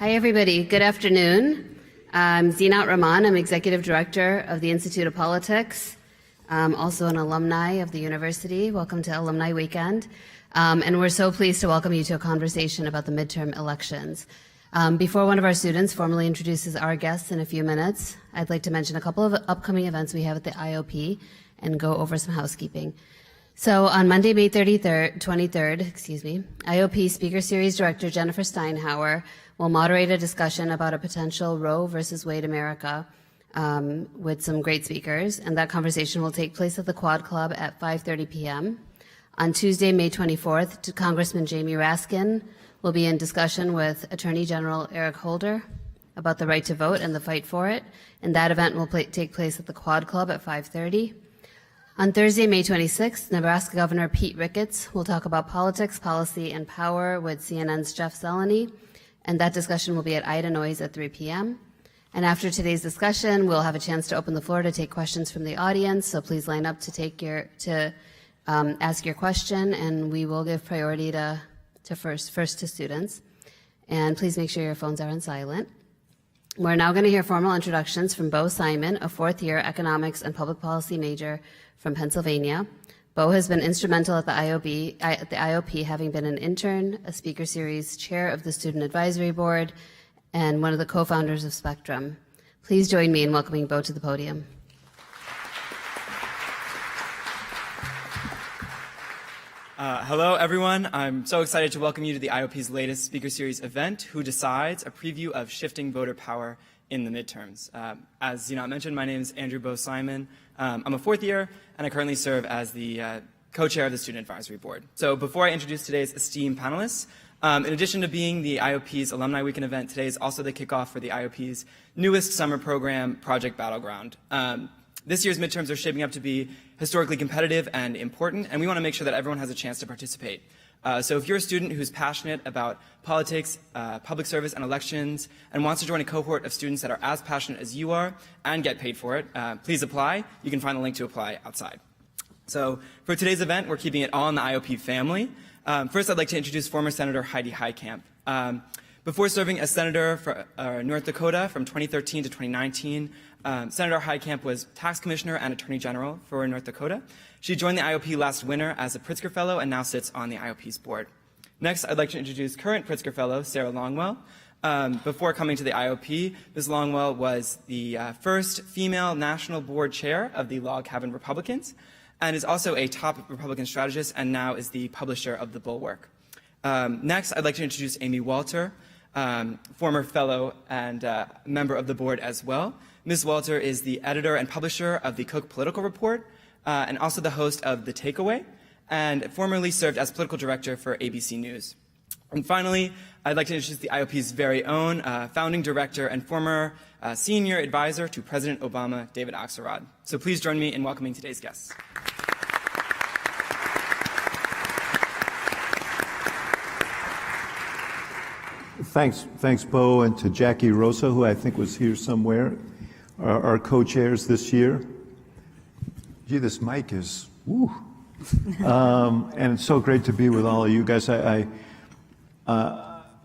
Hi, everybody. Good afternoon. I'm Zinat Rahman. I'm Executive Director of the Institute of Politics, also an alumni of the university. Welcome to Alumni Weekend. And we're so pleased to welcome you to a conversation about the midterm elections. Before one of our students formally introduces our guests in a few minutes, I'd like to mention a couple of upcoming events we have at the IOP and go over some housekeeping. So on Monday, May 23rd, IOP Speaker Series Director Jennifer Steinhauer will moderate a discussion about a potential Roe versus Wade America with some great speakers, and that conversation will take place at the Quad Club at 5:30 p.m. On Tuesday, May 24th, Congressman Jamie Raskin will be in discussion with Attorney General Eric Holder about the right to vote and the fight for it, and that event will take place at the Quad Club at 5:30. On Thursday, May 26th, Nebraska Governor Pete Ricketts will talk about politics, policy, and power with CNN's Jeff Zeleny, and that discussion will be at Ida Noyes at 3 p.m. And after today's discussion, we'll have a chance to open the floor to take questions from the audience, so please line up to ask your question, and we will give priority to first to students. And please make sure your phones are on silent. We're now going to hear formal introductions from Bo Simon, a fourth-year economics and public policy major from Pennsylvania. Bo has been instrumental at the IOP, having been an intern, a speaker series chair of the Student Advisory Board, and one of the co-founders of Spectrum. Please join me in welcoming Bo to the podium. Hello, everyone. I'm so excited to welcome you to the IOP's latest speaker series event, Who Decides? A preview of shifting voter power in the midterms. As Zinat mentioned, my name is Andrew Bo Simon. I'm a fourth year, and I currently serve as the co-chair of the Student Advisory Board. So before I introduce today's esteemed panelists, in addition to being the IOP's Alumni Weekend event, today is also the kickoff for the IOP's newest summer program, Project Battleground. This year's midterms are shaping up to be historically competitive and important, and we want to make sure that everyone has a chance to participate. So if you're a student who's passionate about politics, public service, and elections, and wants to join a cohort of students that are as passionate as you are and get paid for it, please apply. You can find the link to apply outside. So for today's event, we're keeping it all in the IOP family. First, I'd like to introduce former Senator Heidi Heitkamp. Before serving as Senator for North Dakota from 2013 to 2019, Senator Heitkamp was Tax Commissioner and Attorney General for North Dakota. She joined the IOP last winter as a Pritzker Fellow and now sits on the IOP's board. Next, I'd like to introduce current Pritzker Fellow, Sarah Longwell. Before coming to the IOP, Ms. Longwell was the first female national board chair of the Log Cabin Republicans and is also a top Republican strategist and now is the publisher of the Bulwark. Next, I'd like to introduce Amy Walter, former fellow and member of the board as well. Ms. Walter is the editor and publisher of the Cook Political Report and also the host of The Takeaway, and formerly served as political director for ABC News. And finally, I'd like to introduce the IOP's very own founding director and former senior advisor to President Obama, David Axelrod. So please join me in welcoming today's guests. Thanks, Bo, and to Jackie Rosa, who I think was here somewhere, our co-chairs this year. Gee, this mic is, woo. And it's so great to be with all of you guys. I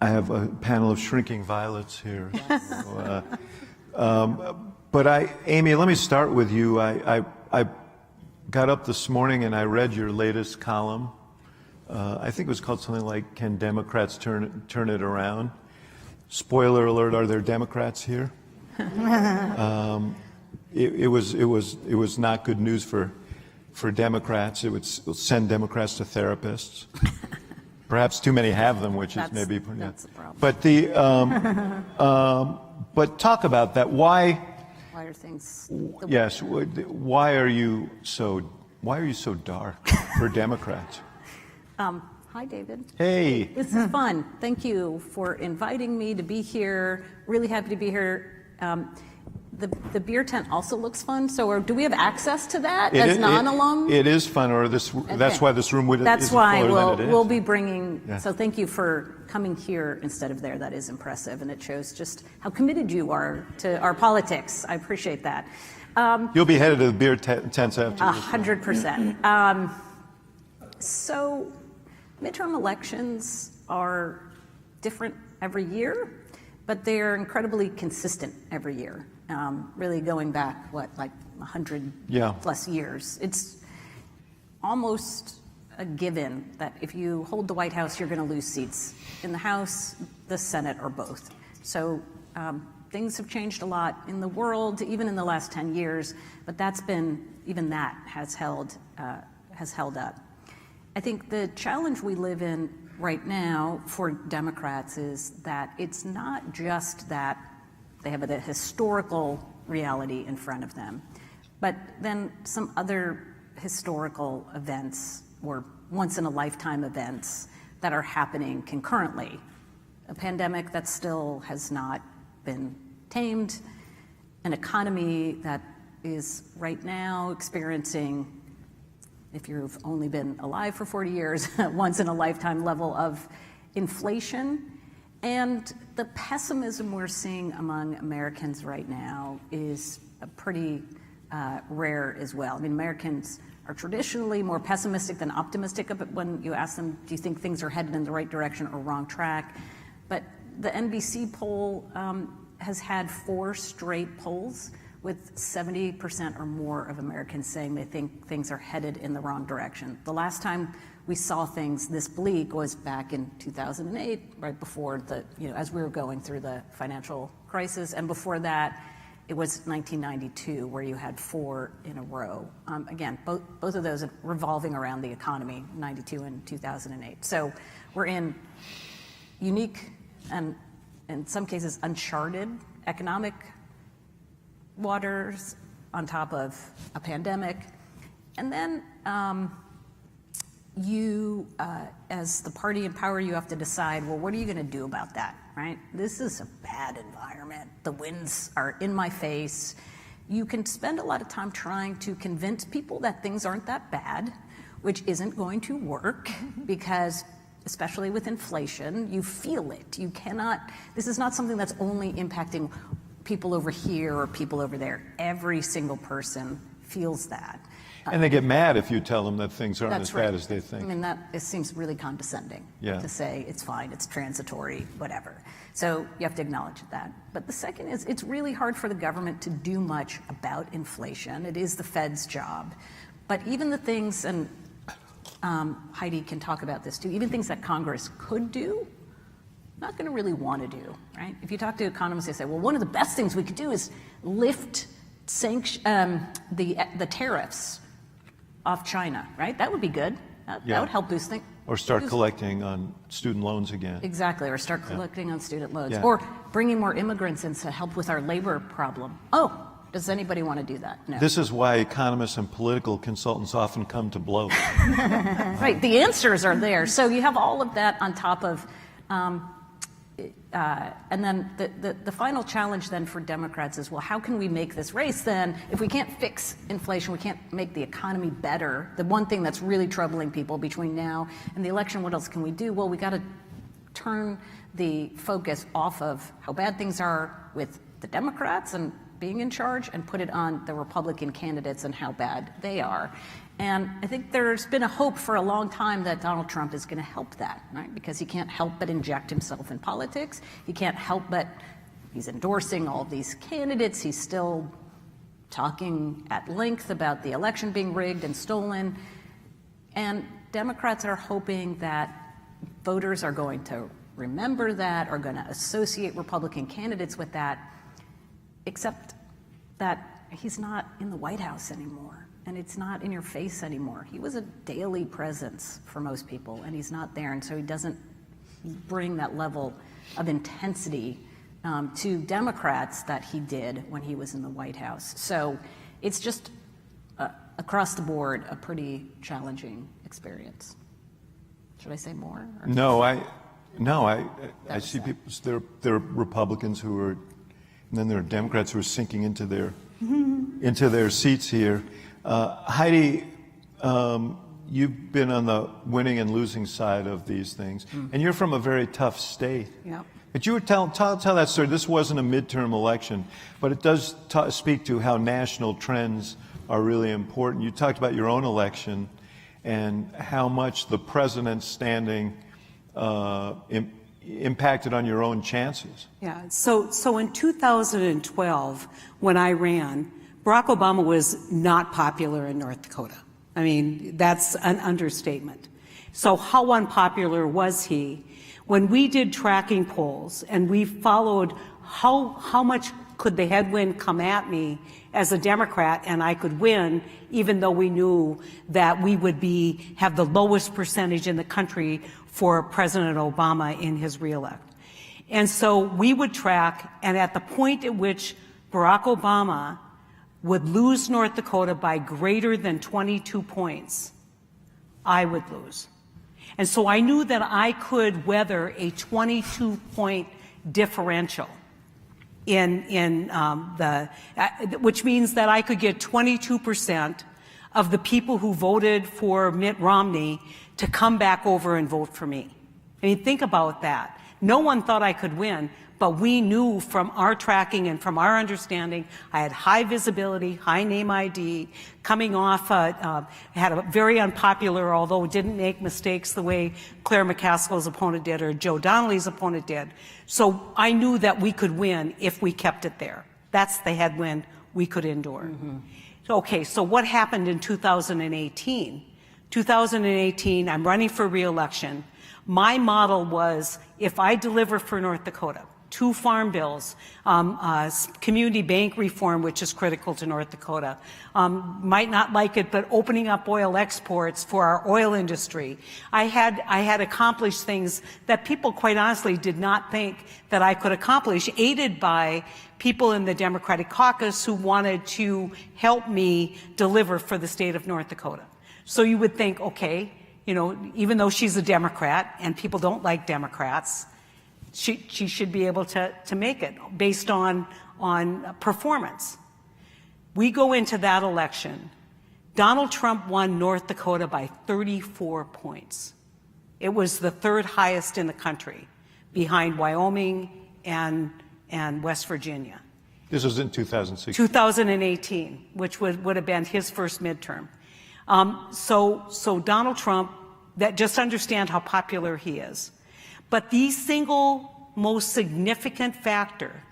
have a panel of shrinking violets here. Yes. But Amy, let me start with you. I got up this morning and I read your latest column. I think it was called something like "Can Democrats Turn It Around?" Spoiler alert: are there Democrats here? It was not good news for Democrats. It would send Democrats to therapists. Perhaps too many have them, which is maybe. That's the problem. But but talk about that. Why are things? Yes. Why are you so dark for Democrats? Hi, David. Hey. This is fun. Thank you for inviting me to be here. Really happy to be here. The beer tent also looks fun. So do we have access to that as non-alum? It is fun, or this. Okay. That's why this room would. That's why we'll be bringing. Yeah. So thank you for coming here instead of there. That is impressive, and it shows just how committed you are to our politics. I appreciate that. You'll be headed to the beer tents after. 100%. So midterm elections are different every year. but they're incredibly consistent every year, really going back, like 100 plus years. It's almost a given that if you hold the White House, you're going to lose seats in the House, the Senate, or both. So things have changed a lot in the world, even in the last 10 years, but even that has held up. I think the challenge we live in right now for Democrats is that it's not just that they have a historical reality in front of them, but then some other historical events or once-in-a-lifetime events that are happening concurrently. A pandemic that still has not been tamed, an economy that is right now experiencing, if you've only been alive for 40 years, once-in-a-lifetime level of inflation. And the pessimism we're seeing among Americans right now is pretty rare as well. I mean, Americans are traditionally more pessimistic than optimistic when you ask them, do you think things are headed in the right direction or wrong track? But the NBC poll has had 4 straight polls with 70% or more of Americans saying they think things are headed in the wrong direction. The last time we saw things this bleak was back in 2008, right before as we were going through the financial crisis, and before that, it was 1992, where you had 4 in a row. Again, both of those revolving around the economy, 92 and 2008. So we're in unique and, in some cases, uncharted economic waters on top of a pandemic. And then as the party in power, you have to decide, well, what are you going to do about that, right? This is a bad environment. The winds are in my face. You can spend a lot of time trying to convince people that things aren't that bad, which isn't going to work because, especially with inflation, you feel it. You cannot, this is not something that's only impacting people over here or people over there. Every single person feels that. And they get mad if you tell them that things aren't as right. bad as they think. I mean, it seems really condescending to say it's fine, it's transitory, whatever. So you have to acknowledge that. But the second is, it's really hard for the government to do much about inflation. It is the Fed's job. But even the things, and Heidi can talk about this too, even things that Congress could do, not going to really want to do, right? If you talk to economists, they say, well, one of the best things we could do is lift the tariffs off China, right? That would be good. That would help boost things. Or start collecting on student loans again. Exactly, or start collecting on student loans. Or bringing more immigrants in to help with our labor problem. Oh, does anybody want to do that? No. This is why economists and political consultants often come to blows. Right, the answers are there. So you have all of that on top of, and then the final challenge then for Democrats is, well, how can we make this race then? If we can't fix inflation, we can't make the economy better. The one thing that's really troubling people between now and the election, what else can we do? Well, we got to turn the focus off of how bad things are with the Democrats and being in charge and put it on the Republican candidates and how bad they are. And I think there's been a hope for a long time that Donald Trump is going to help that, right? Because he can't help but inject himself in politics. He can't help but, he's endorsing all of these candidates. He's still talking at length about the election being rigged and stolen. And Democrats are hoping that voters are going to remember that, are going to associate Republican candidates with that, except that he's not in the White House anymore. And it's not in your face anymore. He was a daily presence for most people, and he's not there. And so he doesn't bring that level of intensity to Democrats that he did when he was in the White House. So it's just across the board a pretty challenging experience. Should I say more? Or? No, I see people. There are Republicans who are, and then there are Democrats who are sinking into their seats here. Heidi, you've been on the winning and losing side of these things, and you're from a very tough state. Yep. But you were tell that story. This wasn't a midterm election, but it does speak to how national trends are really important. You talked about your own election and how much the president's standing impacted on your own chances? Yeah, so in 2012, when I ran, Barack Obama was not popular in North Dakota. I mean, that's an understatement. So how unpopular was he? When we did tracking polls and we followed how much could the headwind come at me as a Democrat and I could win, even though we knew that we would have the lowest percentage in the country for President Obama in his reelect. And so we would track, and at the point at which Barack Obama would lose North Dakota by greater than 22 points, I would lose. And so I knew that I could weather a 22-point differential which means that I could get 22% of the people who voted for Mitt Romney to come back over and vote for me. I mean, think about that. No one thought I could win, but we knew from our tracking and from our understanding, I had high visibility, high name ID, coming off, had a very unpopular, although didn't make mistakes the way Claire McCaskill's opponent did or Joe Donnelly's opponent did. So I knew that we could win if we kept it there. That's the headwind we could endure. Mm-hmm. Okay, so what happened in 2018? 2018, I'm running for re-election. My model was, if I deliver for North Dakota, 2 farm bills, community bank reform, which is critical to North Dakota, might not like it, but opening up oil exports for our oil industry. I had accomplished things that people quite honestly did not think that I could accomplish, aided by people in the Democratic caucus who wanted to help me deliver for the state of North Dakota. So you would think, okay, you know, even though she's a Democrat and people don't like Democrats, she should be able to make it based on performance. We go into that election. Donald Trump won North Dakota by 34 points. It was the 3rd highest in the country, behind Wyoming and West Virginia. This was in 2016. 2018, which would have been his first midterm. So Donald Trump, just understand how popular he is. But the single most significant factor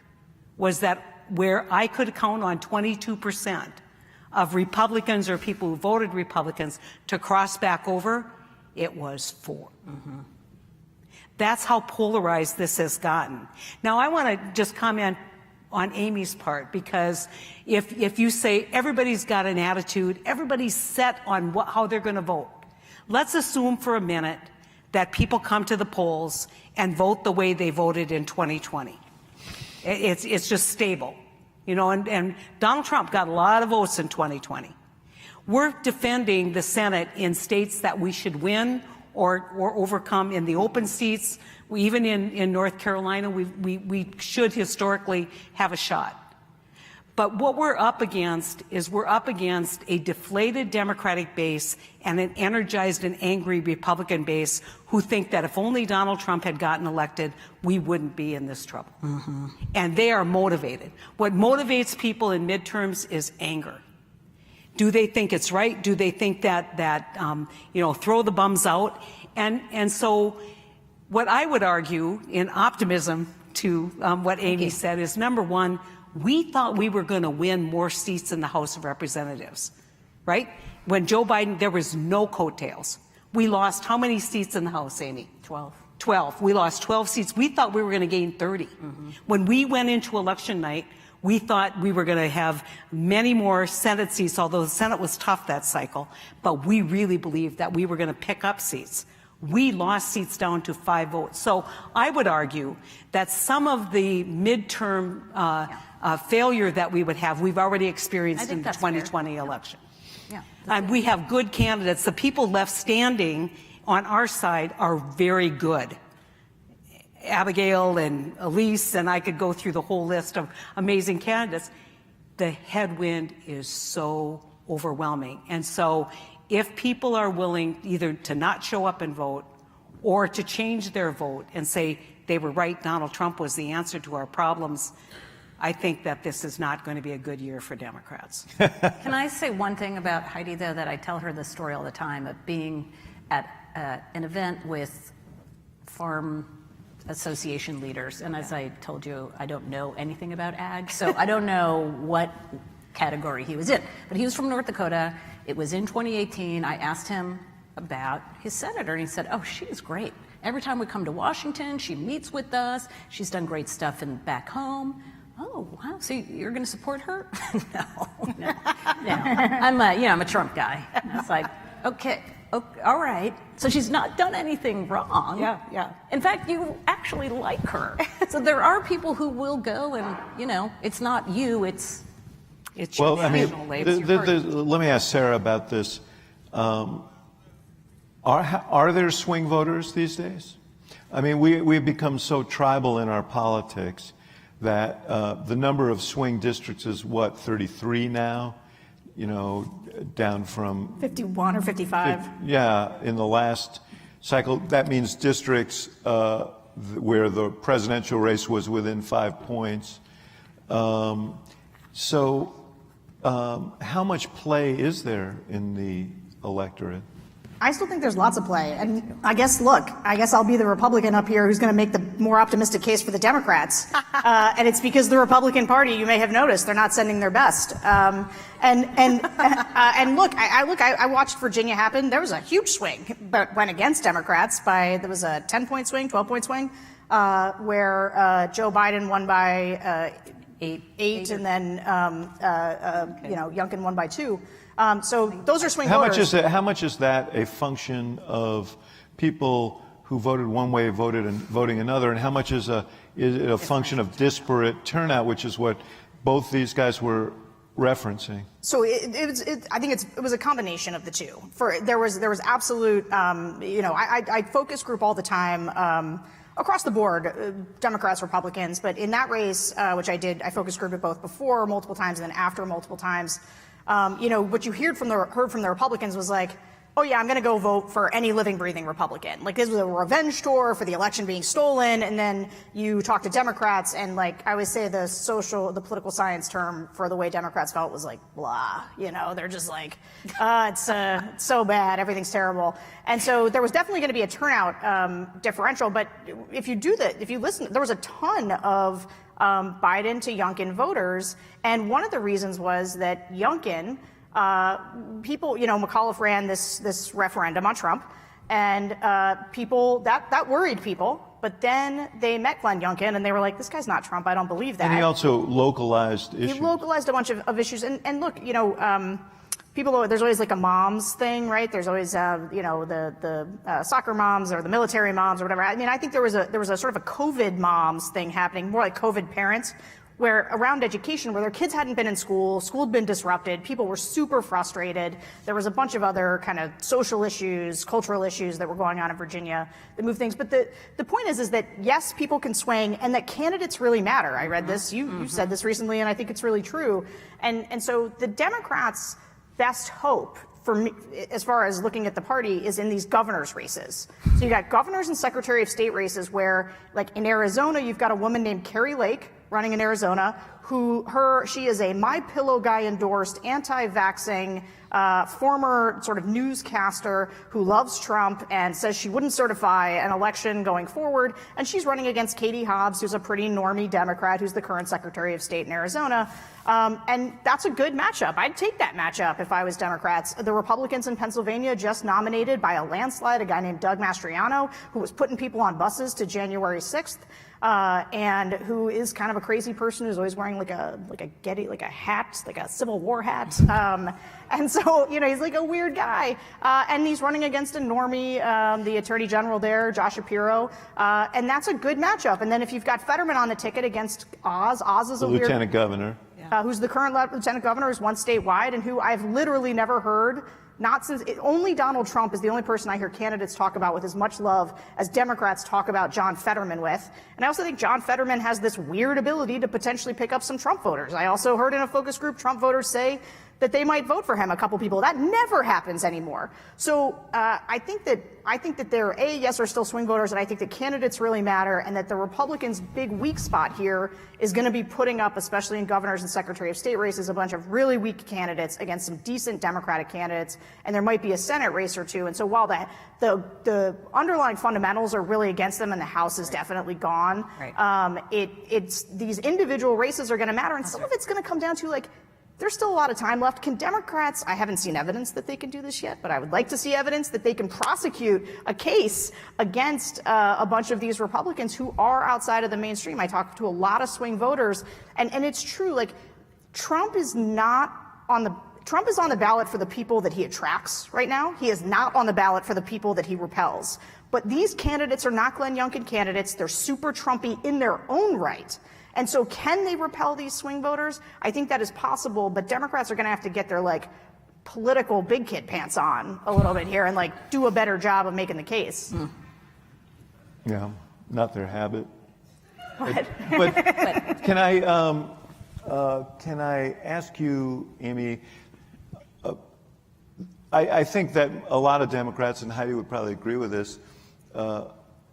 was that where I could count on 22% of Republicans or people who voted Republicans to cross back over, it was 4. Mm-hmm. That's how polarized this has gotten. Now, I want to just comment on Amy's part, because if you say everybody's got an attitude, everybody's set on how they're going to vote, let's assume for a minute that people come to the polls and vote the way they voted in 2020. It's just stable, you know, and Donald Trump got a lot of votes in 2020. We're defending the Senate in states that we should win or overcome in the open seats. Even in North Carolina, we should historically have a shot. But what we're up against is a deflated Democratic base and an energized and angry Republican base who think that if only Donald Trump had gotten elected, we wouldn't be in this trouble. Mm-hmm. And they are motivated. What motivates people in midterms is anger. Do they think it's right? Do they think that throw the bums out? And so what I would argue in optimism to what Amy said is, number one, we thought we were going to win more seats in the House of Representatives, right? When Joe Biden, there was no coattails. We lost how many seats in the House, Amy? 12. We lost 12 seats. We thought we were going to gain 30. Mm-hmm. When we went into election night, we thought we were going to have many more Senate seats, although the Senate was tough that cycle, but we really believed that we were going to pick up seats. We lost seats down to 5 votes. So I would argue that some of the midterm failure that we would have, we've already experienced in the 2020 election. Yeah. And we have good candidates. The people left standing on our side are very good. Abigail and Elise, and I could go through the whole list of amazing candidates. The headwind is so overwhelming. And so if people are willing either to not show up and vote or to change their vote and say they were right, Donald Trump was the answer to our problems, I think that this is not going to be a good year for Democrats. Can I say one thing about Heidi, though, that I tell her this story all the time of being at an event with farm association leaders. And as I told you, I don't know anything about ag, so I don't know what category he was in. But he was from North Dakota. It was in 2018. I asked him about his senator, and he said, oh, she is great. Every time we come to Washington, she meets with us. She's done great stuff back home. Oh, wow. So you're going to support her? No. I'm a Trump guy. It's like, okay, all right. So she's not done anything wrong. Yeah. In fact, you actually like her. So there are people who will go and, it's not you, it's well, I mean, labor. let me ask Sarah about this. Are there swing voters these days? I mean, we've become so tribal in our politics that the number of swing districts is what, 33 now? Down from 51 or 55. In the last cycle. That means districts where the presidential race was within 5 points. So how much play is there in the electorate? I still think there's lots of play. And I guess I'll be the Republican up here who's going to make the more optimistic case for the Democrats. And it's because the Republican Party, you may have noticed, they're not sending their best. And look, I watched Virginia happen. There was a huge swing, but went against Democrats there was a 10-point swing, 12-point swing, where Joe Biden won by 8, and then Youngkin won by 2. So those are swing voters. How much is that a function of people who voted one way voting another, and how much is it a function of disparate turnout, which is what both these guys were referencing? So I think it was a combination of the two. There was absolute I focus group all the time. Across the board, Democrats, Republicans, but in that race, which I did, I focus grouped it both before multiple times and then after multiple times. What you heard from the Republicans was like, oh yeah, I'm going to go vote for any living, breathing Republican. Like, this was a revenge tour for the election being stolen. And then you talk to Democrats, and like I always say, the political science term for the way Democrats felt was like blah. They're just like, it's so bad, everything's terrible. And so there was definitely going to be a turnout differential. But if you listen, there was a ton of Biden to Youngkin voters, and one of the reasons was that Youngkin. People, McAuliffe ran this referendum on Trump, and people that worried people. But then they met Glenn Youngkin, and they were like, "This guy's not Trump. I don't believe that." And he also localized issues. He localized a bunch of issues, and look, people. There's always like a moms thing, right? There's always the soccer moms or the military moms or whatever. I mean, I think there was a sort of a COVID moms thing happening, more like COVID parents, where around education, where their kids hadn't been in school had been disrupted, people were super frustrated. There was a bunch of other kind of social issues, cultural issues that were going on in Virginia that moved things. But the point is that yes, people can swing, and that candidates really matter. I read this, you said this recently, and I think it's really true. And so the Democrats' best hope for me, as far as looking at the party, is in these governor's races. So you got governors and secretary of state races where, like in Arizona, you've got a woman named Carrie Lake running in Arizona, she is a My Pillow guy endorsed, anti-vaxxing, former sort of newscaster who loves Trump and says she wouldn't certify an election going forward. And she's running against Katie Hobbs, who's a pretty normie Democrat, who's the current Secretary of State in Arizona. And that's a good matchup. I'd take that matchup if I was Democrats. The Republicans in Pennsylvania just nominated by a landslide a guy named Doug Mastriano, who was putting people on buses to January 6th. And who is kind of a crazy person who's always wearing like a hat, like a Civil War hat. And so, he's like a weird guy. And he's running against a normie, the Attorney General there, Josh Shapiro. And that's a good matchup. And then if you've got Fetterman on the ticket against Oz is a weird... Lieutenant Governor. Who's the current lieutenant governor, who's one statewide, and who I've literally never heard. Only Donald Trump is the only person I hear candidates talk about with as much love as Democrats talk about John Fetterman with. And I also think John Fetterman has this weird ability to potentially pick up some Trump voters. I also heard in a focus group Trump voters say that they might vote for him, a couple people. That never happens anymore. So I think that there, yes, are still swing voters, and I think that candidates really matter, and that the Republicans' big weak spot here is going to be putting up, especially in governors and Secretary of State races, a bunch of really weak candidates against some decent Democratic candidates, and there might be a Senate race or two. And so while the underlying fundamentals are really against them, and the House is definitely gone, it's these individual races are going to matter, and some of it's going to come down to, like, there's still a lot of time left. Can Democrats, I haven't seen evidence that they can do this yet, but I would like to see evidence that they can prosecute a case against a bunch of these Republicans who are outside of the mainstream. I talked to a lot of swing voters, and it's true, like, Trump is on the ballot for the people that he attracts right now. He is not on the ballot for the people that he repels. But these candidates are not Glenn Youngkin candidates. They're super Trumpy in their own right. And so can they repel these swing voters? I think that is possible, but Democrats are going to have to get their, like, political big kid pants on a little bit here and, like, do a better job of making the case. Yeah, not their habit. But can I ask you, Amy, I think that a lot of Democrats, and Heidi would probably agree with this,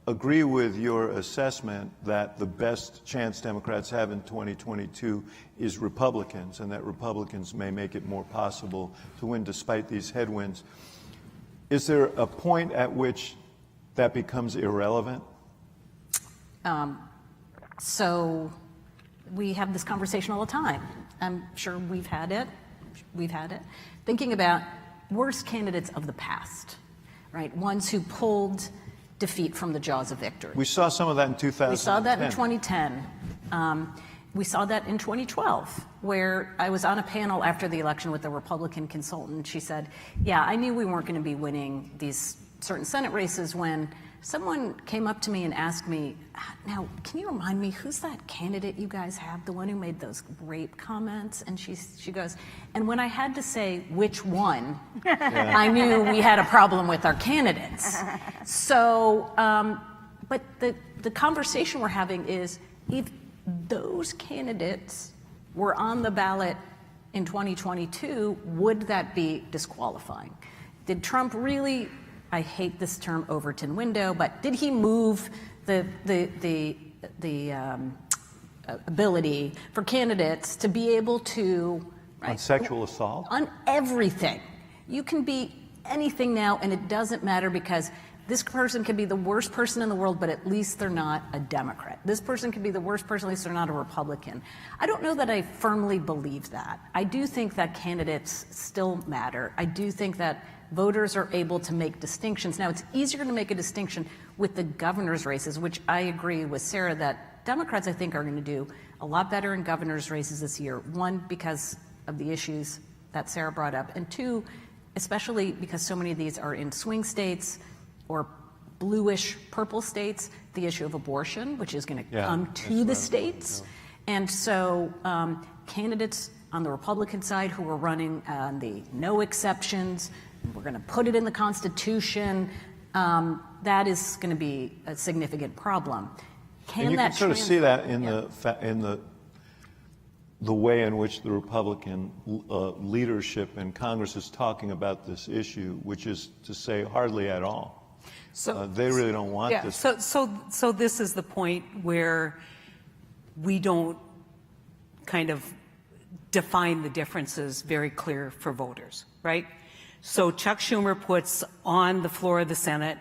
agree with your assessment that the best chance Democrats have in 2022 is Republicans, and that Republicans may make it more possible to win despite these headwinds. Is there a point at which that becomes irrelevant? So we have this conversation all the time. I'm sure we've had it. Thinking about worst candidates of the past, right? Ones who pulled defeat from the jaws of victory. We saw some of that in 2010. We saw that in 2010. We saw that in 2012, where I was on a panel after the election with a Republican consultant. She said, yeah, I knew we weren't going to be winning these certain Senate races when someone came up to me and asked me, now, can you remind me, who's that candidate you guys have, the one who made those rape comments? And she goes, and when I had to say which one, I knew we had a problem with our candidates. So, but the conversation we're having is, if those candidates were on the ballot in 2022, would that be disqualifying? Did Trump really, I hate this term Overton window, but did he move the ability for candidates to be able to, right, on sexual assault? On everything. You can be anything now, and it doesn't matter, because this person can be the worst person in the world, but at least they're not a Democrat. This person can be the worst person, at least they're not a Republican. I don't know that I firmly believe that. I do think that candidates still matter. I do think that voters are able to make distinctions. Now, it's easier to make a distinction with the governor's races, which I agree with Sarah that Democrats, I think, are going to do a lot better in governor's races this year. One, because of the issues that Sarah brought up, and two, especially because so many of these are in swing states or bluish purple states, the issue of abortion, which is going to come to the states. And so candidates on the Republican side who are running on the no exceptions, we're going to put it in the Constitution, that is going to be a significant problem. And you can sort of see that in the way in which the Republican leadership in Congress is talking about this issue, which is to say hardly at all. So they really don't want this. So this is the point where we don't kind of define the differences very clear for voters, right? So Chuck Schumer puts on the floor of the Senate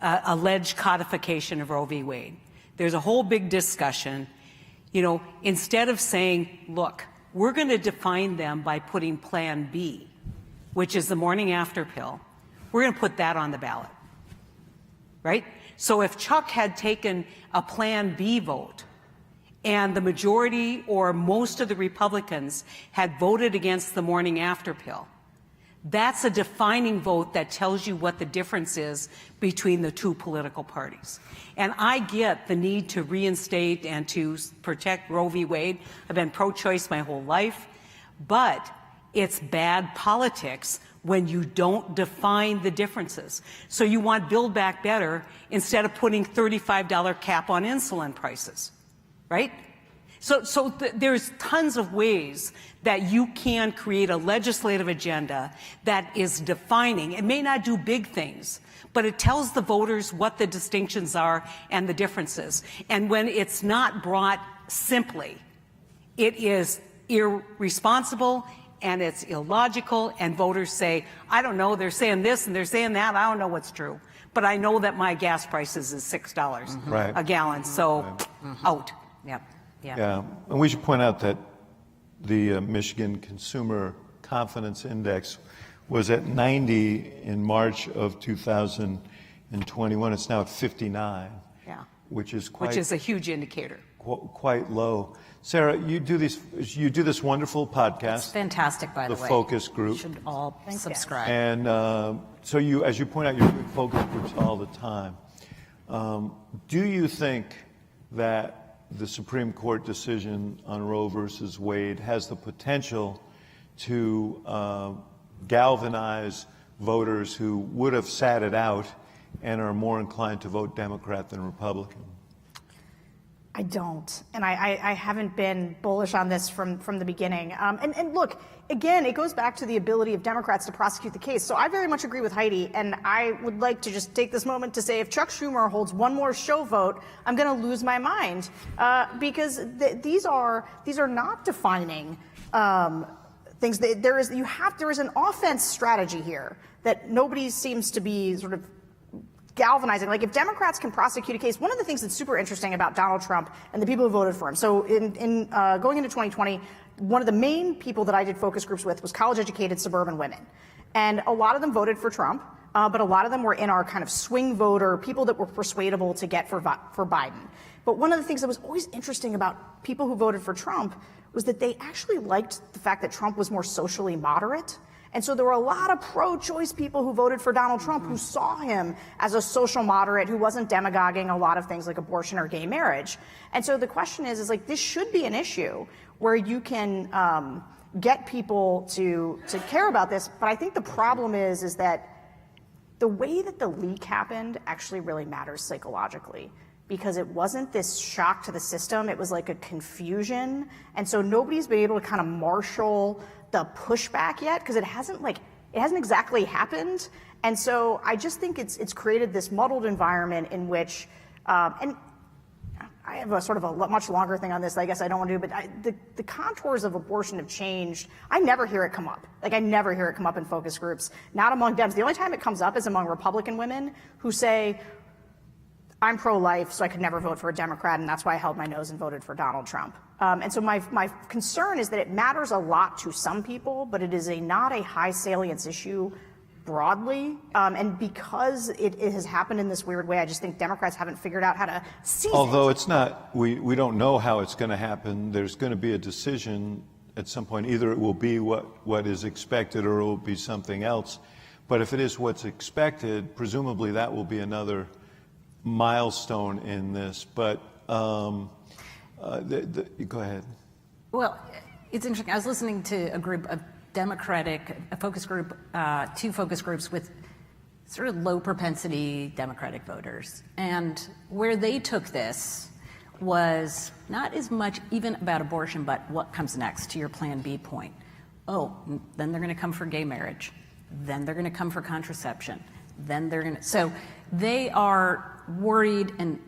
alleged codification of Roe v. Wade. There's a whole big discussion. You know, instead of saying, look, we're going to define them by putting Plan B, which is the morning after pill, we're going to put that on the ballot, right? So if Chuck had taken a Plan B vote and the majority or most of the Republicans had voted against the morning after pill, that's a defining vote that tells you what the difference is between the two political parties. And I get the need to reinstate and to protect Roe v. Wade. I've been pro-choice my whole life, but it's bad politics when you don't define the differences. So you want Build Back Better instead of putting $35 cap on insulin prices, right? There's tons of ways that you can create a legislative agenda that is defining. It may not do big things, but it tells the voters what the distinctions are and the differences. And when it's not brought simply, it is irresponsible and it's illogical, and voters say, I don't know, they're saying this and they're saying that, I don't know what's true. But I know that my gas prices is $6 a gallon, so out. Yep. Yeah, and we should point out that the Michigan Consumer Confidence Index was at 90 in March of 2021. It's now at 59, which is a huge indicator. Quite low. Sarah, you do this wonderful podcast. It's fantastic, by the way. The focus group. You should all subscribe. And so you, as you point out, you're doing focus groups all the time. Do you think that the Supreme Court decision on Roe versus Wade has the potential to galvanize voters who would have sat it out and are more inclined to vote Democrat than Republican? I don't, and I haven't been bullish on this from the beginning. And look, again, it goes back to the ability of Democrats to prosecute the case. So I very much agree with Heidi, and I would like to just take this moment to say if Chuck Schumer holds one more show vote, I'm going to lose my mind because these are not defining things. There is an offense strategy here that nobody seems to be sort of galvanizing. Like if Democrats can prosecute a case, one of the things that's super interesting about Donald Trump and the people who voted for him. So in going into 2020, one of the main people that I did focus groups with was college-educated suburban women. And a lot of them voted for Trump, but a lot of them were in our kind of swing voter, people that were persuadable to get for Biden. But one of the things that was always interesting about people who voted for Trump was that they actually liked the fact that Trump was more socially moderate. And so there were a lot of pro-choice people who voted for Donald Trump who saw him as a social moderate who wasn't demagoguing a lot of things like abortion or gay marriage. And so the question is like, this should be an issue where you can get people to care about this. But I think the problem is that the way that the leak happened actually really matters psychologically, because it wasn't this shock to the system. It was like a confusion. And so nobody's been able to kind of marshal the pushback yet, because it hasn't exactly happened. And so I just think it's created this muddled environment in which, and I have a sort of a much longer thing on this that I guess I don't want to do, but the contours of abortion have changed. I never hear it come up. Like I never hear it come up in focus groups, not among Dems. The only time it comes up is among Republican women who say, I'm pro-life, so I could never vote for a Democrat, and that's why I held my nose and voted for Donald Trump. And so my concern is that it matters a lot to some people, but it is not a high salience issue broadly. And because it has happened in this weird way, I just think Democrats haven't figured out how to seize it. Although it's not, we don't know how it's going to happen. There's going to be a decision at some point. Either it will be what is expected or it will be something else. But if it is what's expected, presumably that will be another milestone in this. But go ahead. Well, it's interesting. I was listening to a group of focus group, two focus groups with sort of low propensity Democratic voters. And where they took this was not as much even about abortion, but what comes next, to your Plan B point. Oh, then they're going to come for gay marriage. Then they're going to come for contraception. Then they're going to, so they are worried and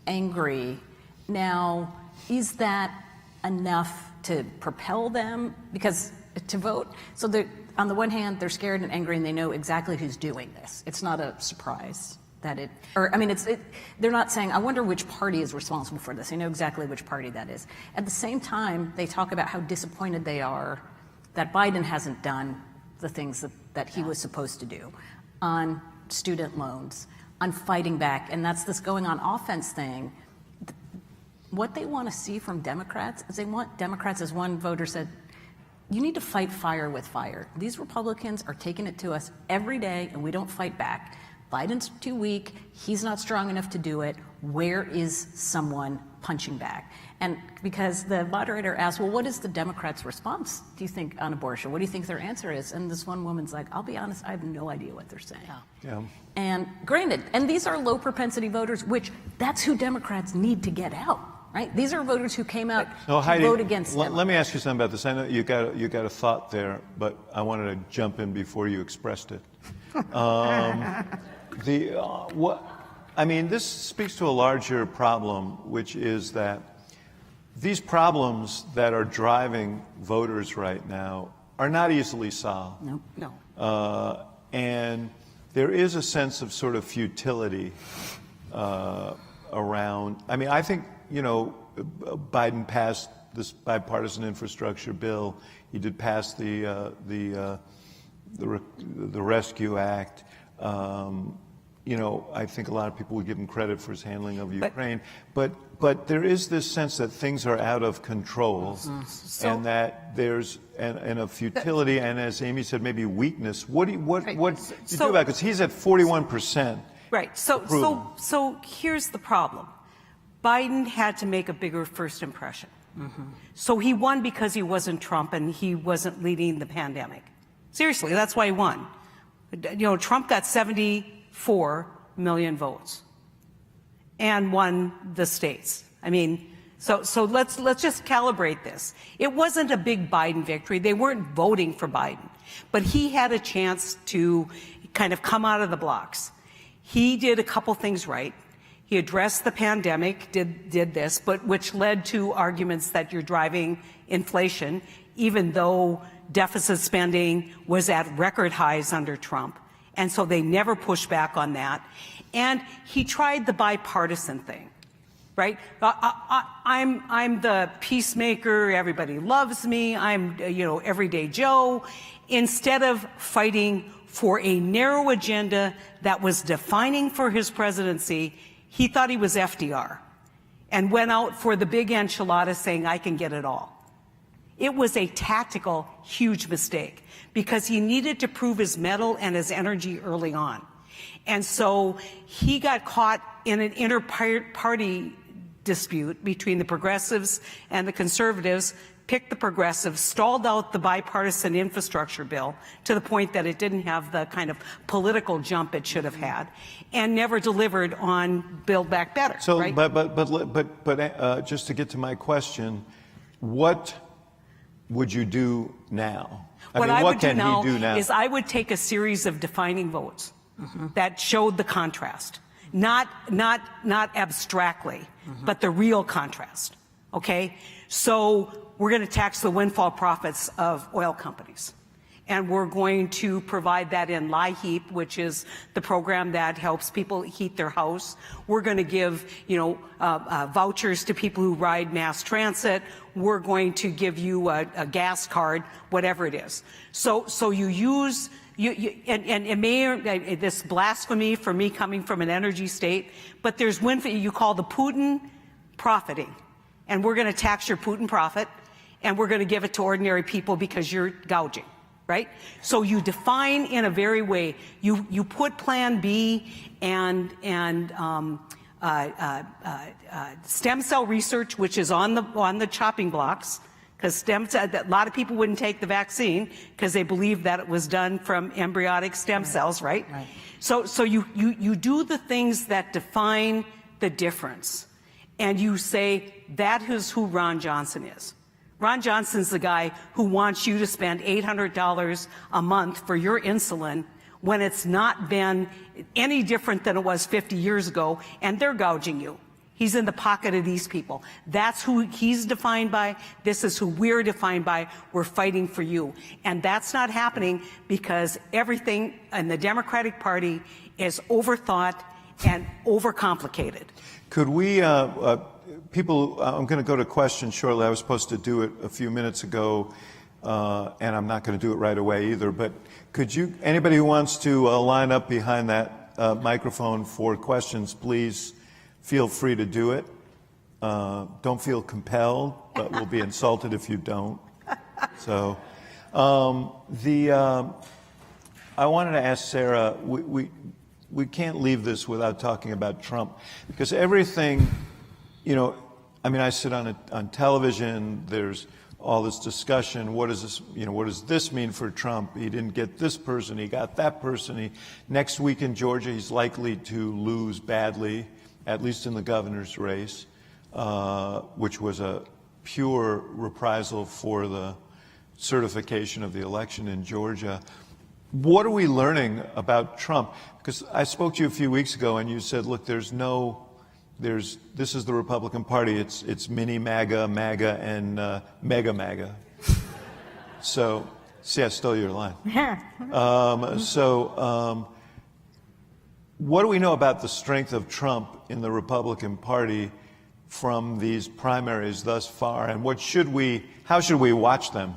angry. Now, is that enough to propel them to vote? So on the one hand, they're scared and angry and they know exactly who's doing this. It's not a surprise that they're not saying, I wonder which party is responsible for this. They know exactly which party that is. At the same time, they talk about how disappointed they are that Biden hasn't done the things that he was supposed to do on student loans, on fighting back, and that's this going on offense thing. What they want to see from Democrats is they want Democrats, as one voter said, you need to fight fire with fire. These Republicans are taking it to us every day and we don't fight back. Biden's too weak, he's not strong enough to do it. Where is someone punching back? And because the moderator asked, well, what is the Democrats' response, do you think, on abortion? What do you think their answer is? And this one woman's like, I'll be honest, I have no idea what they're saying. Yeah. And granted, and these are low propensity voters, which that's who Democrats need to get out. right? These are voters who came out No, to Heidi, vote against them. let me ask you something about this. I know you got a thought there, but I wanted to jump in before you expressed it. This speaks to a larger problem, which is that these problems that are driving voters right now are not easily solved. No. And there is a sense of sort of futility around. I think, Biden passed this bipartisan infrastructure bill. He did pass the Rescue Act. I think a lot of people would give him credit for his handling of Ukraine. But there is this sense that things are out of control, and that there's and of futility, and as Amy said, maybe weakness. What do you do about it? Because he's at 41%. Right. So here's the problem. Biden had to make a bigger first impression. So he won because he wasn't Trump and he wasn't leading the pandemic. Seriously, that's why he won. Trump got 74 million votes and won the states. So let's just calibrate this. It wasn't a big Biden victory. They weren't voting for Biden, but he had a chance to kind of come out of the blocks. He did a couple things right. He addressed the pandemic, did this, but which led to arguments that you're driving inflation, even though deficit spending was at record highs under Trump. And so they never pushed back on that. And he tried the bipartisan thing, right? I'm the peacemaker. Everybody loves me. I'm, everyday Joe. Instead of fighting for a narrow agenda that was defining for his presidency, he thought he was FDR and went out for the big enchilada saying, I can get it all. It was a tactical, huge mistake because he needed to prove his mettle and his energy early on. And so he got caught in an inter-party dispute between the progressives and the conservatives, picked the progressives, stalled out the bipartisan infrastructure bill to the point that it didn't have the kind of political jump it should have had, and never delivered on Build Back Better. So, right? but just to get to my question, what would you do now? What I would do now is I would take a series of defining votes that showed the contrast, not abstractly, but the real contrast. Okay, so we're going to tax the windfall profits of oil companies. And we're going to provide that in LIHEAP, which is the program that helps people heat their house. We're going to give, vouchers to people who ride mass transit. We're going to give you a gas card, whatever it is. So you use, and may, this blasphemy for me coming from an energy state, but there's you call the Putin profiting. And we're going to tax your Putin profit, and we're going to give it to ordinary people because you're gouging, right? So you define in a very way. You put Plan B and stem cell research, which is on the chopping blocks, because a lot of people wouldn't take the vaccine because they believed that it was done from embryonic stem cells, right? So you do the things that define the difference. And you say, that is who Ron Johnson is. Ron Johnson's the guy who wants you to spend $800 a month for your insulin when it's not been any different than it was 50 years ago, and they're gouging you. He's in the pocket of these people. That's who he's defined by. This is who we're defined by. We're fighting for you. And that's not happening because everything in the Democratic Party is overthought and overcomplicated. Could we, people, I'm going to go to questions shortly. I was supposed to do it a few minutes ago, and I'm not going to do it right away either. But could you, anybody who wants to line up behind that microphone for questions, please feel free to do it. Don't feel compelled, but we'll be insulted if you don't. So, I wanted to ask Sarah, we can't leave this without talking about Trump, because everything, I sit on television, there's all this discussion, what does this mean for Trump? He didn't get this person, he got that person. Next week in Georgia, he's likely to lose badly, at least in the governor's race. which was a pure reprisal for the certification of the election in Georgia. What are we learning about Trump? Because I spoke to you a few weeks ago and you said, look, this is the Republican Party. It's mini MAGA, MAGA, and mega MAGA. So, see, I stole your line. What do we know about the strength of Trump in the Republican Party from these primaries thus far, and how should we watch them?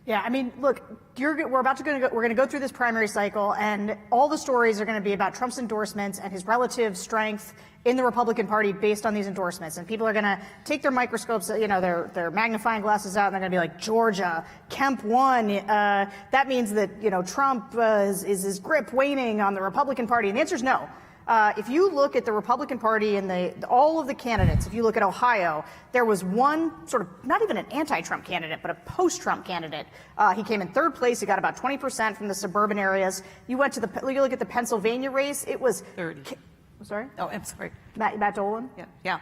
Yeah, I mean, look, we're going to go through this primary cycle, and all the stories are going to be about Trump's endorsements and his relative strength in the Republican Party based on these endorsements. And people are going to take their microscopes, their magnifying glasses out, and they're going to be like, Georgia, Kemp won. That means that, Trump is his grip waning on the Republican Party. And the answer is no. If you look at the Republican Party and all of the candidates, if you look at Ohio, there was one sort of, not even an anti-Trump candidate, but a post-Trump candidate. He came in third place. He got about 20% from the suburban areas. You look at the Pennsylvania race, it was 30. Sorry? Oh, I'm sorry. Matt Dolan? Yeah.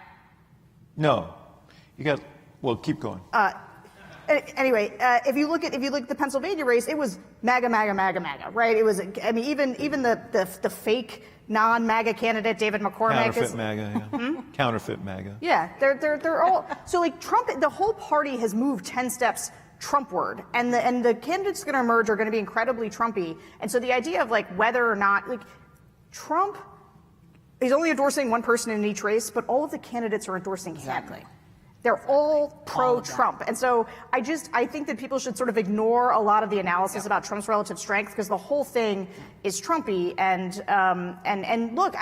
No. Keep going. Anyway, if you look at the Pennsylvania race, it was MAGA, MAGA, MAGA, MAGA, right? It was, even the fake non-MAGA candidate, David McCormick. Counterfeit MAGA, yeah. Counterfeit MAGA. Yeah, they're all, so like Trump, the whole party has moved 10 steps Trumpward, and the candidates going to emerge are going to be incredibly Trumpy. And so the idea of like whether or not, like Trump, he's only endorsing one person in each race, but all of the candidates are endorsing him. They're all pro-Trump. And so I think that people should sort of ignore a lot of the analysis about Trump's relative strength, because the whole thing is Trumpy. And look,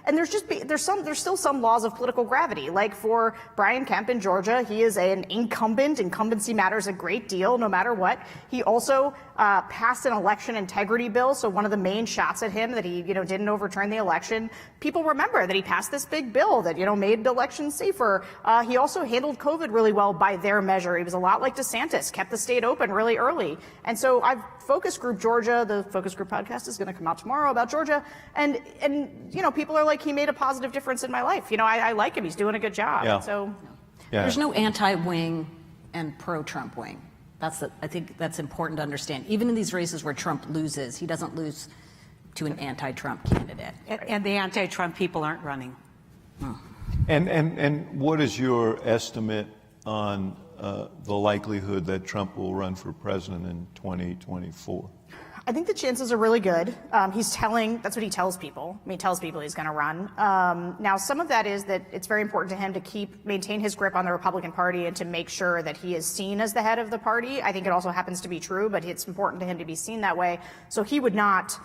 there's still some laws of political gravity. Like for Brian Kemp in Georgia, he is an incumbent. Incumbency matters a great deal, no matter what. He also passed an election integrity bill. So one of the main shots at him that he, didn't overturn the election. People remember that he passed this big bill that, made elections safer. He also handled COVID really well by their measure. He was a lot like DeSantis, kept the state open really early. And so I've focus group Georgia, the focus group podcast is going to come out tomorrow about Georgia. And people are like, he made a positive difference in my life. I like him. He's doing a good job. Yeah. So there's no anti-wing and pro-Trump wing. I think that's important to understand. Even in these races where Trump loses, he doesn't lose to an anti-Trump candidate. And the anti-Trump people aren't running. And what is your estimate on the likelihood that Trump will run for president in 2024? I think the chances are really good. That's what he tells people. He tells people he's going to run. Now, some of that is that it's very important to him to maintain his grip on the Republican Party and to make sure that he is seen as the head of the party. I think it also happens to be true, but it's important to him to be seen that way. So he would not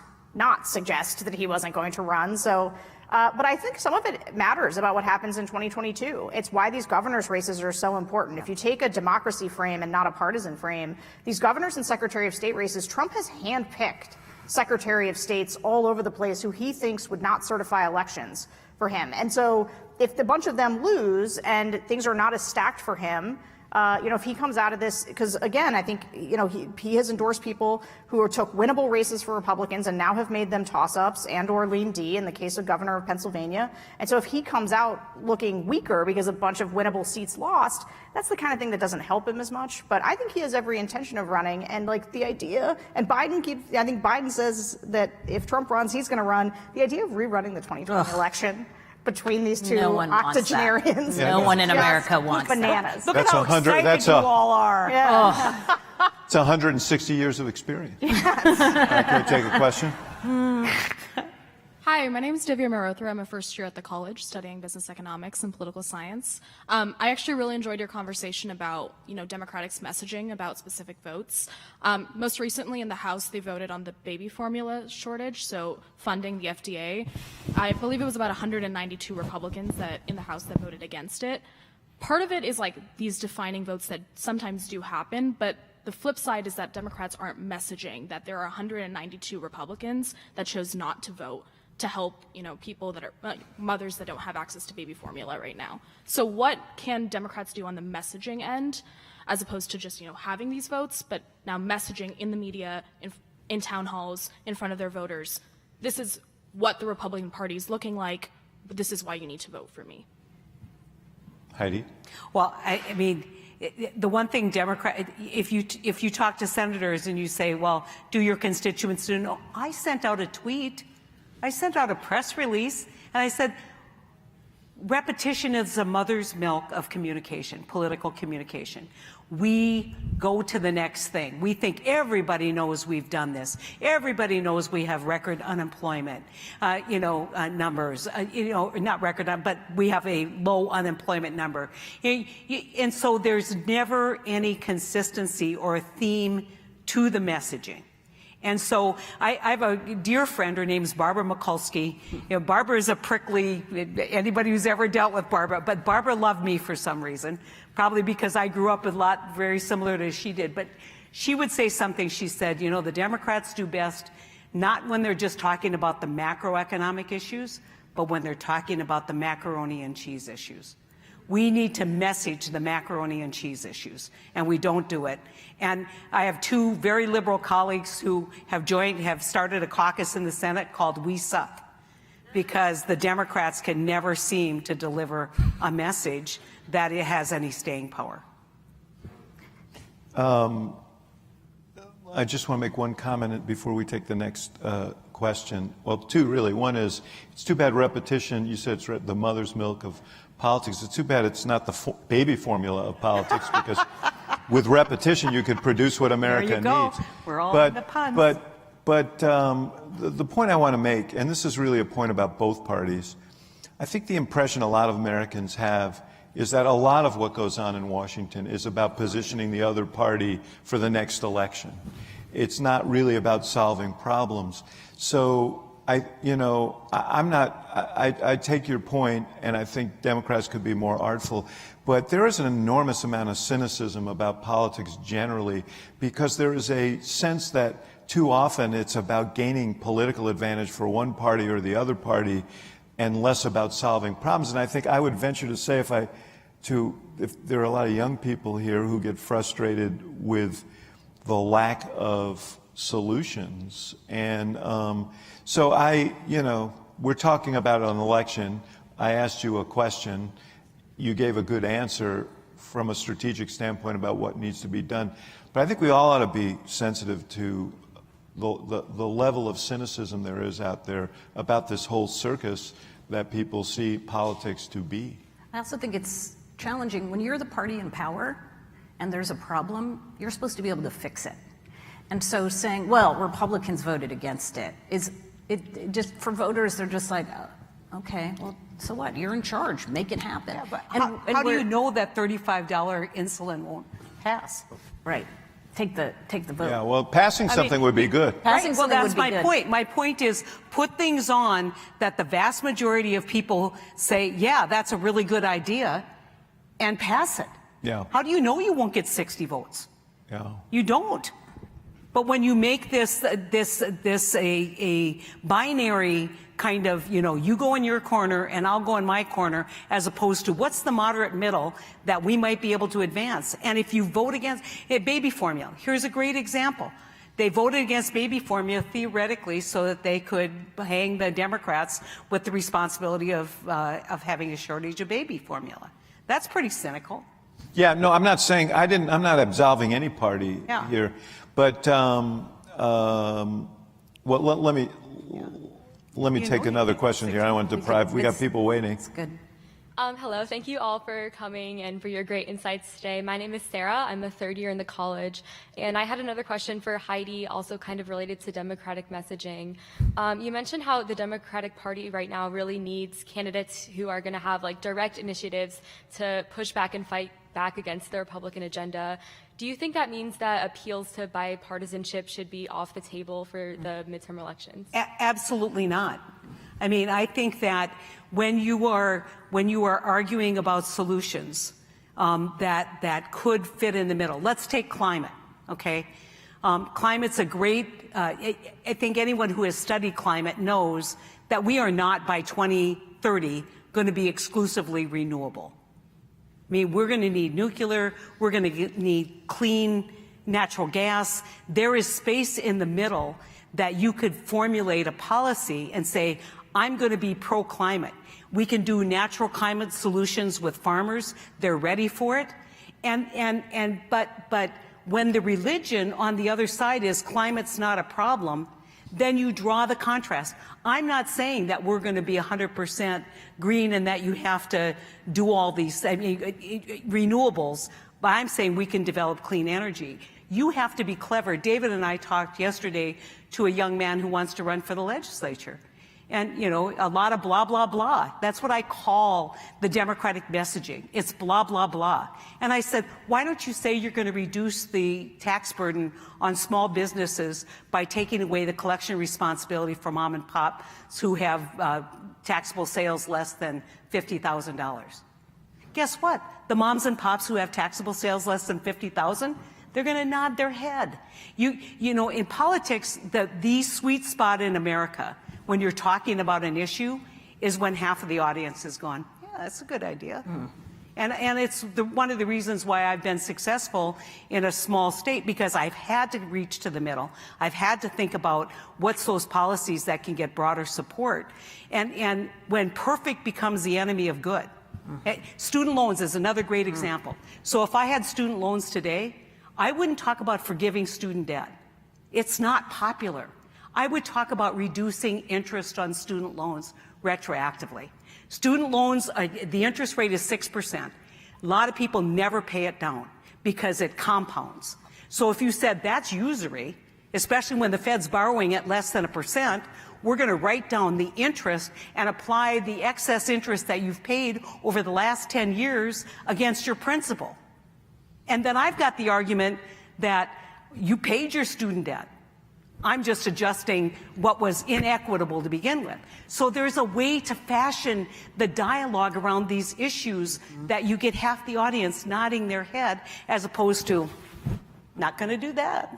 suggest that he wasn't going to run. So, but I think some of it matters about what happens in 2022. It's why these governors' races are so important. If you take a democracy frame and not a partisan frame, these governors and Secretary of State races, Trump has handpicked Secretary of States all over the place who he thinks would not certify elections for him. And so if a bunch of them lose and things are not as stacked for him, if he comes out of this, because again, I think, he has endorsed people who took winnable races for Republicans and now have made them toss-ups and or lean D in the case of governor of Pennsylvania. And so if he comes out looking weaker because a bunch of winnable seats lost, that's the kind of thing that doesn't help him as much. But I think he has every intention of running. And like the idea, and I think Biden says that if Trump runs, he's going to run. The idea of rerunning the 2020 election between these two octogenarians. No one in America wants bananas. Look at how excited you all are. Yeah. It's 160 years of experience. Can we take a question? Hi, my name is Divya Marothra. I'm a first year at the college studying business economics and political science. I actually really enjoyed your conversation about, Democratic's messaging about specific votes. Most recently in the House, they voted on the baby formula shortage, so funding the FDA. I believe it was about 192 Republicans in the House that voted against it. Part of it is like these defining votes that sometimes do happen, but the flip side is that Democrats aren't messaging that there are 192 Republicans that chose not to vote to help, people that are mothers that don't have access to baby formula right now. So what can Democrats do on the messaging end, as opposed to just, having these votes, but now messaging in the media, in town halls, in front of their voters? This is what the Republican Party is looking like, but this is why you need to vote for me. Heidi? Well, I mean, the one thing if you talk to senators and you say, well, do your constituents know? I sent out a tweet. I sent out a press release, and I said, repetition is the mother's milk of communication, political communication. We go to the next thing. We think everybody knows we've done this. Everybody knows we have record unemployment, numbers, not record, but we have a low unemployment number. And so there's never any consistency or a theme to the messaging. And so I have a dear friend, her name's Barbara Mikulski. Barbara is a prickly, anybody who's ever dealt with Barbara, but Barbara loved me for some reason, probably because I grew up a lot very similar to she did. But she would say something, she said, the Democrats do best not when they're just talking about the macroeconomic issues, but when they're talking about the macaroni and cheese issues. We need to message the macaroni and cheese issues, and we don't do it. And I have two very liberal colleagues who have started a caucus in the Senate called We Suck, because the Democrats can never seem to deliver a message that it has any staying power. I just want to make one comment before we take the next question. Well, two really. One is, it's too bad repetition, you said it's the mother's milk of politics. It's too bad it's not the baby formula of politics, because with repetition you could produce what America needs. We're all in the puns. But the point I want to make, and this is really a point about both parties, I think the impression a lot of Americans have is that a lot of what goes on in Washington is about positioning the other party for the next election. It's not really about solving problems. So I take your point, and I think Democrats could be more artful, but there is an enormous amount of cynicism about politics generally, because there is a sense that too often it's about gaining political advantage for one party or the other party, and less about solving problems. And I think I would venture to say, if there are a lot of young people here who get frustrated with the lack of solutions, and so we're talking about an election. I asked you a question. You gave a good answer from a strategic standpoint about what needs to be done. But I think we all ought to be sensitive to the level of cynicism there is out there about this whole circus that people see politics to be. I also think it's challenging when you're the party in power and there's a problem, you're supposed to be able to fix it. And so saying, well, Republicans voted against it, it just, for voters, they're just like, oh, okay, well, so what? You're in charge. Make it happen. Yeah, but how do you know that $35 insulin won't pass? Right. Take the vote. Yeah, well, passing something would be good. Passing well, that's would be my good. point. My point is, put things on that the vast majority of people say, yeah, that's a really good idea, and pass it. Yeah. How do you know you won't get 60 votes? Yeah. You don't. But when you make this a binary kind of, you go in your corner and I'll go in my corner, as opposed to what's the moderate middle that we might be able to advance. And if you vote against baby formula, here's a great example. They voted against baby formula theoretically so that they could hang the Democrats with the responsibility of having a shortage of baby formula. That's pretty cynical. Yeah, no, I'm not saying, I'm not absolving any party here. But well, let me take another question here. I don't want to deprive. We got people waiting. It's good. Hello, thank you all for coming and for your great insights today. My name is Sarah. I'm a third year in the college, and I had another question for Heidi, also kind of related to democratic messaging. You mentioned how the Democratic Party right now really needs candidates who are going to have direct initiatives to push back and fight back against the Republican agenda. Do you think that means that appeals to bipartisanship should be off the table for the midterm elections? Absolutely not. I mean, I think that when you are arguing about solutions that could fit in the middle, let's take climate, okay? Climate's a great, I think anyone who has studied climate knows that we are not by 2030 going to be exclusively renewable. I mean, we're going to need nuclear, we're going to need clean natural gas. There is space in the middle that you could formulate a policy and say, I'm going to be pro-climate. We can do natural climate solutions with farmers. They're ready for it. But when the religion on the other side is climate's not a problem, then you draw the contrast. I'm not saying that we're going to be 100% green and that you have to do all these renewables, but I'm saying we can develop clean energy. You have to be clever. David and I talked yesterday to a young man who wants to run for the legislature. And, you know, a lot of blah, blah, blah. That's what I call the Democratic messaging. It's blah, blah, blah. And I said, why don't you say you're going to reduce the tax burden on small businesses by taking away the collection responsibility for mom and pops who have taxable sales less than $50,000? Guess what? The moms and pops who have taxable sales less than $50,000, they're going to nod their head. You know, in politics, the sweet spot in America, when you're talking about an issue, is when half of the audience is gone, yeah, that's a good idea. And it's one of the reasons why I've been successful in a small state, because I've had to reach to the middle. I've had to think about what's those policies that can get broader support. And when perfect becomes the enemy of good. Student loans is another great example. So if I had student loans today, I wouldn't talk about forgiving student debt. It's not popular. I would talk about reducing interest on student loans retroactively. Student loans, the interest rate is 6%. A lot of people never pay it down because it compounds. So if you said that's usury, especially when the Fed's borrowing at less than 1%, we're going to write down the interest and apply the excess interest that you've paid over the last 10 years against your principal. And then I've got the argument that you paid your student debt. I'm just adjusting what was inequitable to begin with. So there's a way to fashion the dialogue around these issues that you get half the audience nodding their head as opposed to, not going to do that.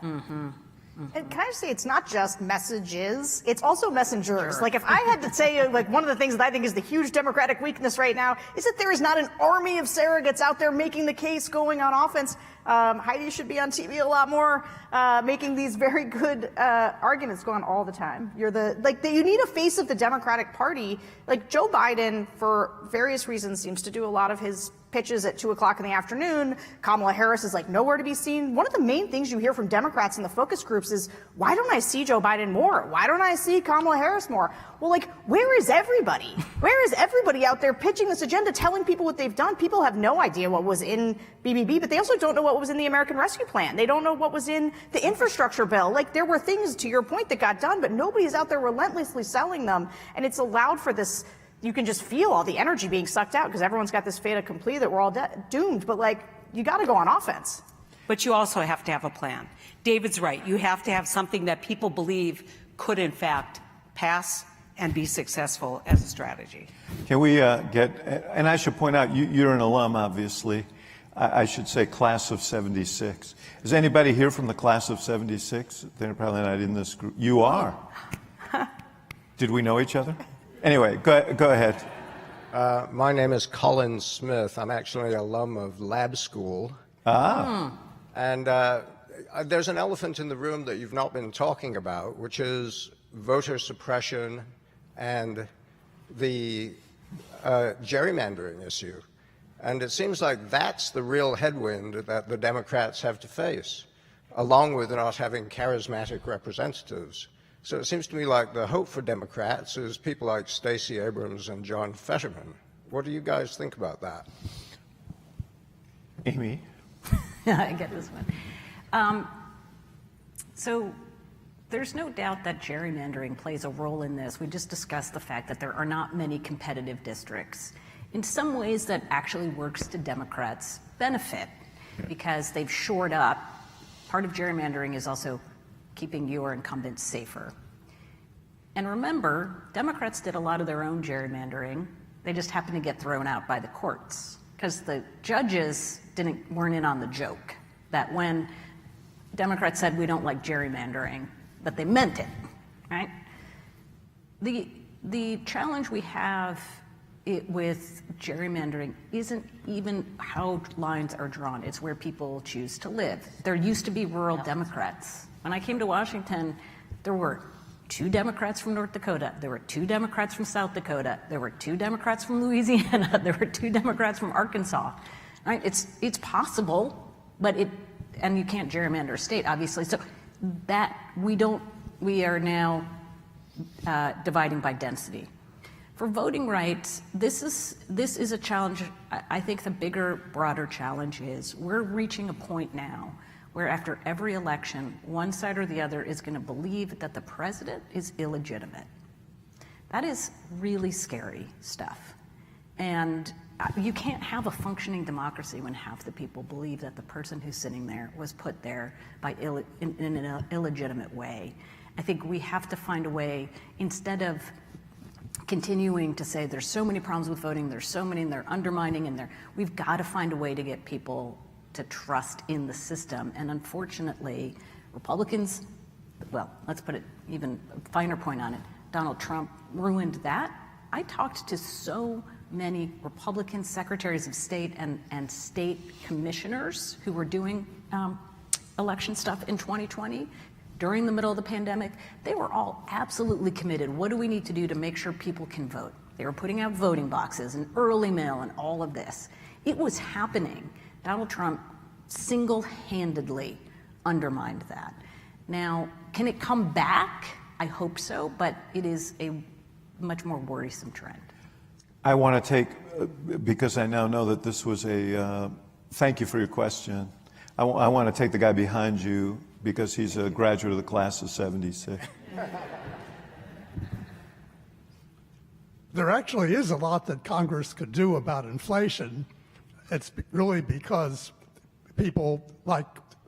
And can I just say, it's not just messages, it's also messengers. Like, if I had to say, like, one of the things that I think is the huge Democratic weakness right now is that there is not an army of surrogates out there making the case, going on offense. Heidi should be on TV a lot more, making these very good arguments, going all the time. You need a face of the Democratic Party. Like, Joe Biden, for various reasons, seems to do a lot of his pitches at 2 o'clock in the afternoon. Kamala Harris is like nowhere to be seen. One of the main things you hear from Democrats in the focus groups is, why don't I see Joe Biden more? Why don't I see Kamala Harris more? Well, like, where is everybody? Where is everybody out there pitching this agenda, telling people what they've done? People have no idea what was in BBB, but they also don't know what was in the American Rescue Plan. They don't know what was in the infrastructure bill. Like, there were things, to your point, that got done, but nobody's out there relentlessly selling them. And it's allowed for this, you can just feel all the energy being sucked out because everyone's got this fait accompli that we're all doomed. But, like, you got to go on offense. But you also have to have a plan. David's right. You have to have something that people believe could, in fact, pass and be successful as a strategy. Can we and I should point out, you're an alum, obviously. I should say class of 76. Is anybody here from the class of 76? They're probably not in this group. You are. Did we know each other? Anyway, go ahead. My name is Colin Smith. I'm actually an alum of lab school. And there's an elephant in the room that you've not been talking about, which is voter suppression and the gerrymandering issue. And it seems like that's the real headwind that the Democrats have to face, along with not having charismatic representatives. So it seems to me like the hope for Democrats is people like Stacey Abrams and John Fetterman. What do you guys think about that? Amy? I get this one. So there's no doubt that gerrymandering plays a role in this. We just discussed the fact that there are not many competitive districts. In some ways that actually works to Democrats' benefit because they've shored up. Part of gerrymandering is also keeping your incumbents safer. And remember, Democrats did a lot of their own gerrymandering. They just happened to get thrown out by the courts because the judges weren't in on the joke that when Democrats said we don't like gerrymandering, that they meant it, right? The challenge we have with gerrymandering isn't even how lines are drawn. It's where people choose to live. There used to be rural Democrats. When I came to Washington, there were 2 Democrats from North Dakota. There were 2 Democrats from South Dakota. There were 2 Democrats from Louisiana. There were 2 Democrats from Arkansas. Right? It's possible, but and you can't gerrymander a state, obviously. So that we are now dividing by density. For voting rights, this is a challenge. I think the bigger, broader challenge is we're reaching a point now where after every election, one side or the other is going to believe that the president is illegitimate. That is really scary stuff. And you can't have a functioning democracy when half the people believe that the person who's sitting there was put there by in an illegitimate way. I think we have to find a way, instead of continuing to say there's so many problems with voting, there's so many, and they're undermining, and we've got to find a way to get people to trust in the system. And unfortunately, Republicans, well, let's put it even a finer point on it, Donald Trump ruined that. I talked to so many Republican secretaries of state and state commissioners who were doing election stuff in 2020 during the middle of the pandemic. They were all absolutely committed. What do we need to do to make sure people can vote? They were putting out voting boxes and early mail and all of this. It was happening. Donald Trump single-handedly undermined that. Now, can it come back? I hope so, but it is a much more worrisome trend. I want to take, because I now know that this was thank you for your question. I want to take the guy behind you because he's a graduate of the class of '76. There actually is a lot that Congress could do about inflation. It's really because people like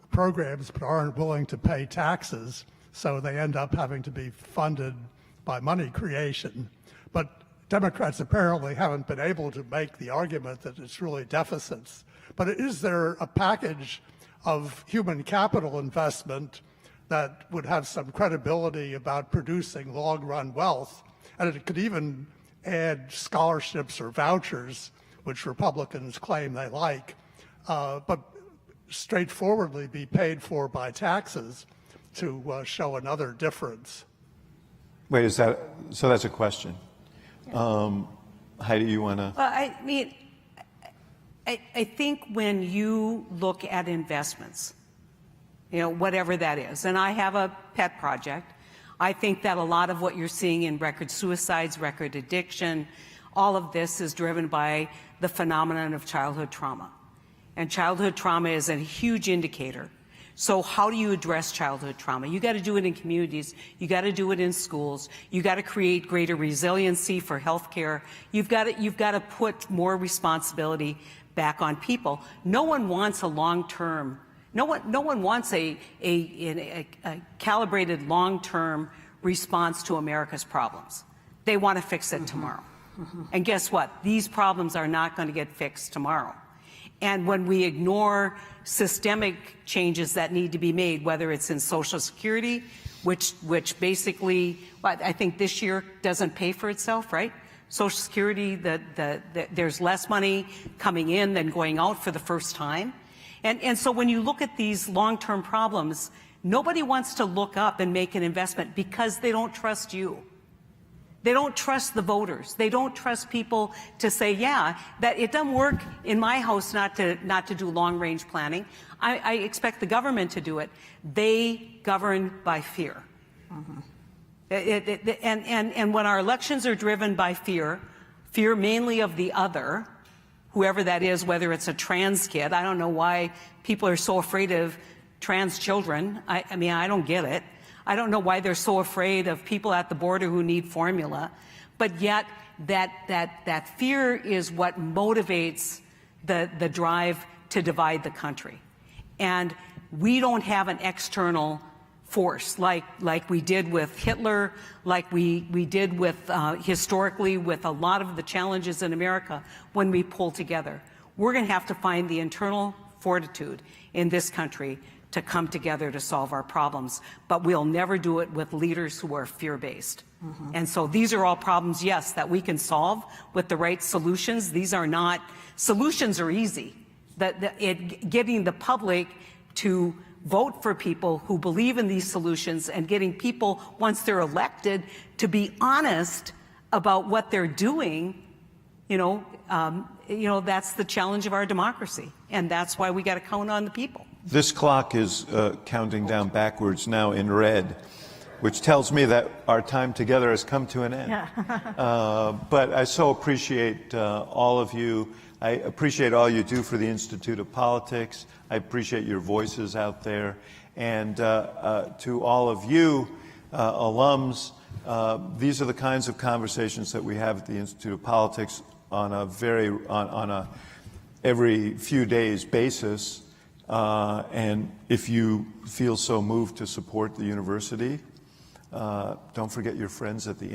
programs but aren't willing to pay taxes, so they end up having to be funded by money creation. But Democrats apparently haven't been able to make the argument that it's really deficits. But is there a package of human capital investment that would have some credibility about producing long-run wealth? And it could even add scholarships or vouchers, which Republicans claim they like, but straightforwardly be paid for by taxes to show another difference. Wait, so that's a question. Heidi, you want to? Well, I mean, I think when you look at investments, whatever that is, and I have a pet project, I think that a lot of what you're seeing in record suicides, record addiction, all of this is driven by the phenomenon of childhood trauma. And childhood trauma is a huge indicator. So how do you address childhood trauma? You got to do it in communities. You got to do it in schools. You got to create greater resiliency for healthcare. You've got to put more responsibility back on people. No one wants a long-term. No one wants a calibrated long-term response to America's problems. They want to fix it tomorrow. And guess what? These problems are not going to get fixed tomorrow. And when we ignore systemic changes that need to be made, whether it's in Social Security, which basically, I think this year doesn't pay for itself, right? Social Security, there's less money coming in than going out for the first time. And so when you look at these long-term problems, nobody wants to look up and make an investment because they don't trust you. They don't trust the voters. They don't trust people to say, yeah, that it doesn't work in my house not to do long-range planning. I expect the government to do it. They govern by fear. And when our elections are driven by fear mainly of the other, whoever that is, whether it's a trans kid, I don't know why people are so afraid of trans children. I mean, I don't get it. I don't know why they're so afraid of people at the border who need formula, but yet that fear is what motivates the drive to divide the country. And we don't have an external force like we did with Hitler, like we did with historically with a lot of the challenges in America when we pull together. We're going to have to find the internal fortitude in this country to come together to solve our problems, but we'll never do it with leaders who are fear-based. And so these are all problems, yes, that we can solve with the right solutions. These are not, solutions are easy. Getting the public to vote for people who believe in these solutions and getting people, once they're elected, to be honest about what they're doing, that's the challenge of our democracy. And that's why we got to count on the people. This clock is counting down backwards now in red, which tells me that our time together has come to an end. Yeah. But I so appreciate all of you. I appreciate all you do for the Institute of Politics. I appreciate your voices out there. And to all of you, alums, these are the kinds of conversations that we have at the Institute of Politics on a every few days basis. And if you feel so moved to support the university, don't forget your friends at the Institute.